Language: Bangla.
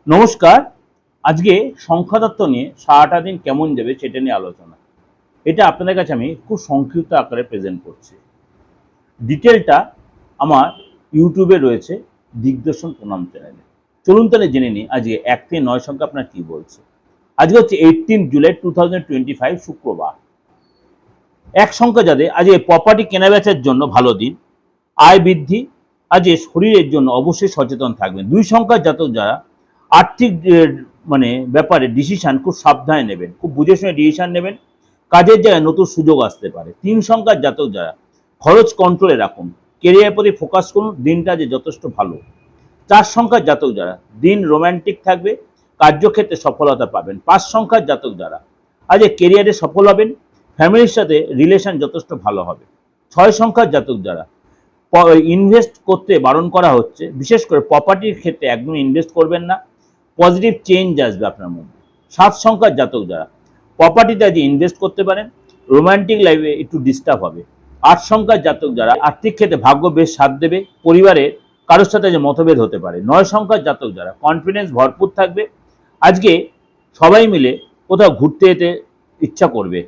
নমস্কার। আজকে সংখ্যাতত্ত্ব নিয়ে সারাটা দিন কেমন যাবে সেটা নিয়ে আলোচনা। এটা আপনাদের কাছে আমি খুব সংক্ষিপ্ত আকারে প্রেজেন্ট করছি। ডিটেলটা আমার ইউটিউবে রয়েছে, দিগদর্শন প্রণাম চ্যানেলে। চলুন তাহলে জেনে নিই আজকে 1 থেকে 9 সংখ্যা আপনার কী বলছে। আজকে হচ্ছে 18 জুলাই 2025 শুক্রবার। এক সংখ্যা যাদের আজকে প্রপার্টি কেনাবেচার জন্য ভালো দিন, আয় বৃদ্ধি, আজকে শরীরের জন্য অবশ্যই সচেতন থাকবেন। 2 সংখ্যার জাতক যারা আর্থিক ব্যাপারে ডিসিশন খুব সাবধানে নেবেন, খুব বুঝে শুনে ডিসিশন নেবেন। কাজের জায়গায় নতুন সুযোগ আসতে পারে। 3 সংখ্যার জাতক যারা খরচ কন্ট্রোলে রাখুন, কেরিয়ারের প্রতি ফোকাস করুন, দিনটা যে যথেষ্ট ভালো। 4 সংখ্যার জাতক যারা দিন রোম্যান্টিক থাকবে, কার্যক্ষেত্রে সফলতা পাবেন। 5 সংখ্যার জাতক যারা আজ কেরিয়ারে সফল হবেন, ফ্যামিলির সাথে রিলেশন যথেষ্ট ভালো হবে। 6 সংখ্যার জাতক যারা ইনভেস্ট করতে বারণ করা হচ্ছে, বিশেষ করে প্রপার্টির ক্ষেত্রে একদম ইনভেস্ট করবেন না, পজিটিভ চেঞ্জ আসবে আপনার মধ্যে। 7 সংখ্যার জাতক যারা প্রপার্টিতে আজ ইনভেস্ট করতে পারেন, রোমান্টিক লাইফে একটু ডিস্টার্ব হবে। 8 সংখ্যার জাতক যারা আর্থিক ক্ষেত্রে ভাগ্য বেশ সাথ দেবে, পরিবারের কারোর সাথে যে মতভেদ হতে পারে। 9 সংখ্যার জাতক যারা কনফিডেন্স ভরপুর থাকবে, আজকে সবাই মিলে কোথাও ঘুরতে যেতে ইচ্ছা করবে।